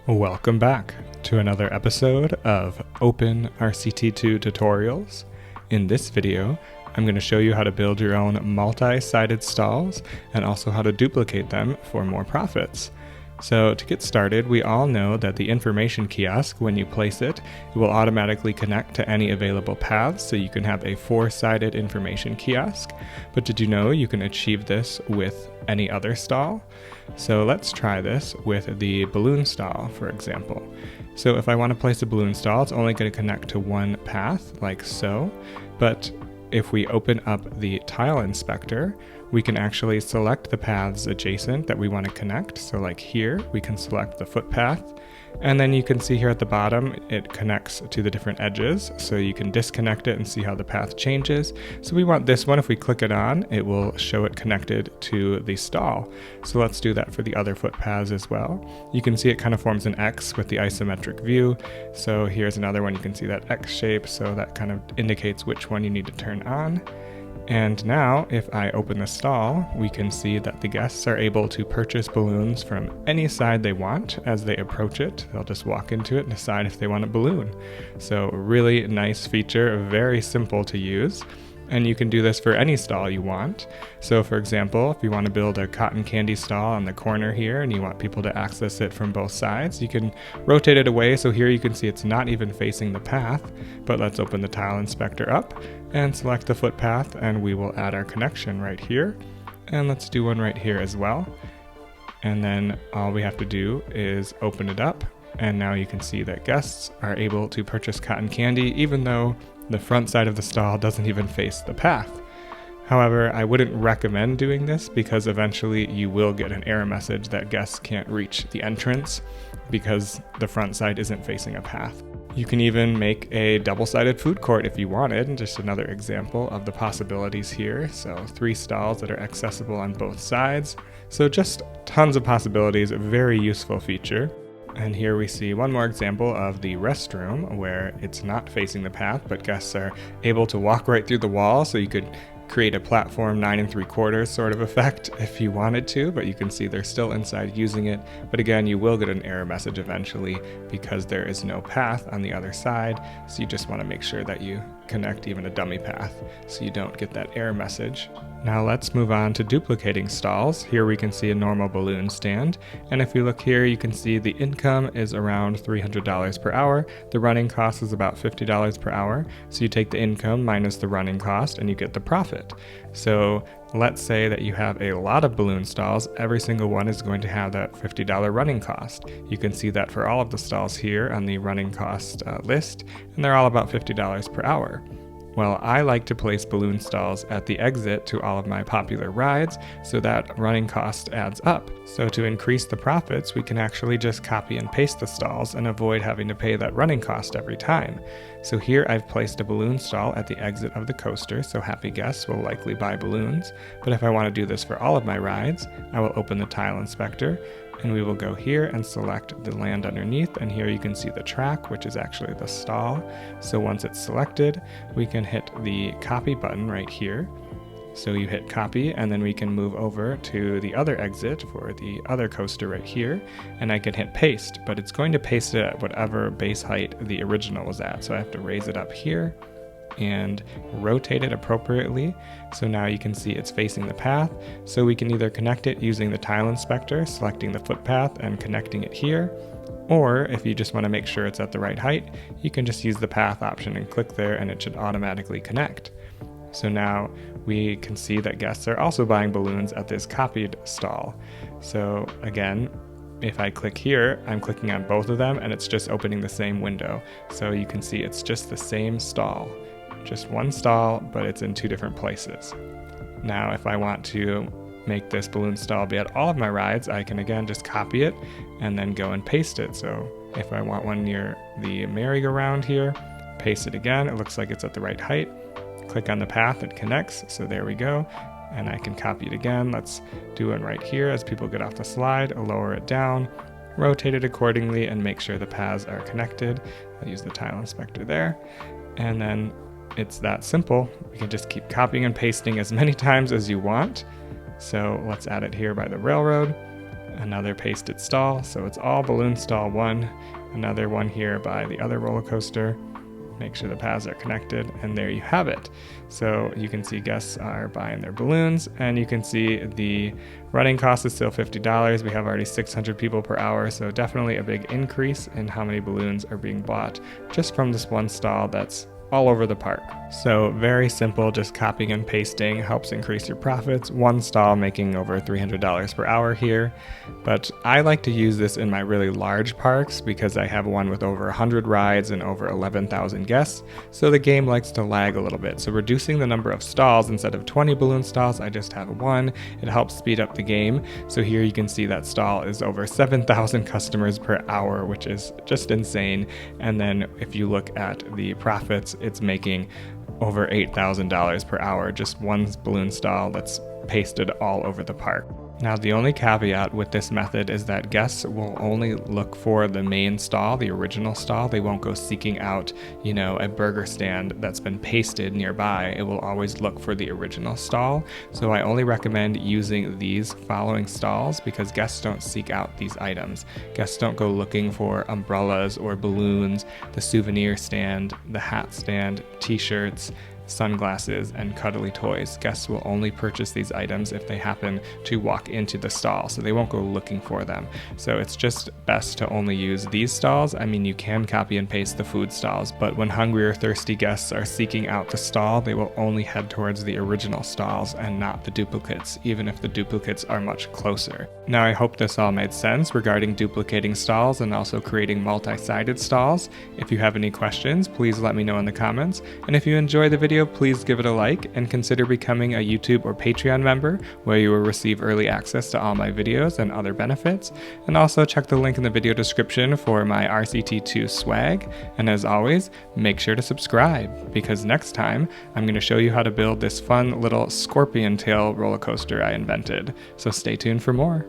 Welcome back to another episode of OpenRCT2 tutorials. In this video, I'm going to show you how to build your own multi-sided stalls and also how to duplicate them for more profits. So to get started, we all know that the information kiosk, when you place it, it will automatically connect to any available paths, so you can have a 4-sided information kiosk. But did you know you can achieve this with any other stall? So let's try this with the balloon stall, for example. So if I want to place a balloon stall, it's only going to connect to one path, like so. But if we open up the tile inspector, we can actually select the paths adjacent that we want to connect. So like here, we can select the footpath, and then you can see here at the bottom, it connects to the different edges. So you can disconnect it and see how the path changes. So we want this one. If we click it on, it will show it connected to the stall. So let's do that for the other footpaths as well. You can see it kind of forms an X with the isometric view. So here's another one. You can see that X shape. So that kind of indicates which one you need to turn on. And now, if I open the stall, we can see that the guests are able to purchase balloons from any side they want. As they approach it, they'll just walk into it and decide if they want a balloon. So really nice feature, very simple to use. And you can do this for any stall you want. So for example, if you want to build a cotton candy stall on the corner here and you want people to access it from both sides, you can rotate it away. So here you can see it's not even facing the path, but let's open the tile inspector up and select the footpath, and we will add our connection right here. And let's do one right here as well. And then all we have to do is open it up. And now you can see that guests are able to purchase cotton candy, even though the front side of the stall doesn't even face the path. However, I wouldn't recommend doing this because eventually you will get an error message that guests can't reach the entrance because the front side isn't facing a path. You can even make a double-sided food court if you wanted. Just another example of the possibilities here. So 3 stalls that are accessible on both sides. So just tons of possibilities, a very useful feature. And here we see one more example of the restroom where it's not facing the path, but guests are able to walk right through the wall. So you could create a platform 9 3/4 sort of effect if you wanted to, but you can see they're still inside using it. But again, you will get an error message eventually because there is no path on the other side. So you just want to make sure that you connect even a dummy path so you don't get that error message. Now let's move on to duplicating stalls. Here we can see a normal balloon stand, and if you look here you can see the income is around $300 per hour. The running cost is about $50 per hour. So you take the income minus the running cost and you get the profit. So let's say that you have a lot of balloon stalls. Every single one is going to have that $50 running cost. You can see that for all of the stalls here on the running cost list, and they're all about $50 per hour. Well, I like to place balloon stalls at the exit to all of my popular rides, so that running cost adds up. So to increase the profits, we can actually just copy and paste the stalls and avoid having to pay that running cost every time. So here I've placed a balloon stall at the exit of the coaster, so happy guests will likely buy balloons. But if I want to do this for all of my rides, I will open the tile inspector, and we will go here and select the land underneath, and here you can see the track, which is actually the stall. So once it's selected, we can hit the copy button right here. So you hit copy, and then we can move over to the other exit for the other coaster right here, and I can hit paste, but it's going to paste it at whatever base height the original was at. So I have to raise it up here and rotate it appropriately. So now you can see it's facing the path. So we can either connect it using the tile inspector, selecting the footpath and connecting it here, or if you just want to make sure it's at the right height, you can just use the path option and click there and it should automatically connect. So now we can see that guests are also buying balloons at this copied stall. So again, if I click here, I'm clicking on both of them and it's just opening the same window. So you can see it's just the same stall. Just one stall, but it's in 2 different places. Now, if I want to make this balloon stall be at all of my rides, I can again just copy it and then go and paste it. So if I want one near the merry-go-round here, paste it again. It looks like it's at the right height. Click on the path, it connects. So there we go. And I can copy it again. Let's do one right here as people get off the slide. I'll lower it down, rotate it accordingly, and make sure the paths are connected. I'll use the tile inspector there. And then it's that simple. We can just keep copying and pasting as many times as you want. So let's add it here by the railroad. another pasted stall. So it's all balloon stall 1, another one here by the other roller coaster. Make sure the paths are connected, and there you have it. So you can see guests are buying their balloons, and you can see the running cost is still $50. We have already 600 people per hour, so definitely a big increase in how many balloons are being bought just from this one stall that's all over the park. So very simple, just copying and pasting helps increase your profits. One stall making over $300 per hour here. But I like to use this in my really large parks because I have one with over 100 rides and over 11,000 guests. So the game likes to lag a little bit. So reducing the number of stalls, instead of 20 balloon stalls, I just have one. It helps speed up the game. So here you can see that stall is over 7,000 customers per hour, which is just insane. And then if you look at the profits, it's making over $8,000 per hour, just one balloon stall that's pasted all over the park. Now, the only caveat with this method is that guests will only look for the main stall, the original stall. They won't go seeking out, a burger stand that's been pasted nearby. It will always look for the original stall. So I only recommend using these following stalls because guests don't seek out these items. Guests don't go looking for umbrellas or balloons, the souvenir stand, the hat stand, t-shirts, sunglasses, and cuddly toys. Guests will only purchase these items if they happen to walk into the stall, so they won't go looking for them. So it's just best to only use these stalls. I mean, you can copy and paste the food stalls, but when hungry or thirsty guests are seeking out the stall, they will only head towards the original stalls and not the duplicates, even if the duplicates are much closer. Now, I hope this all made sense regarding duplicating stalls and also creating multi-sided stalls. If you have any questions, please let me know in the comments, and if you enjoy the video, please give it a like and consider becoming a YouTube or Patreon member, where you will receive early access to all my videos and other benefits. And also check the link in the video description for my RCT2 swag. And as always, make sure to subscribe, because next time I'm going to show you how to build this fun little scorpion tail roller coaster I invented. So stay tuned for more.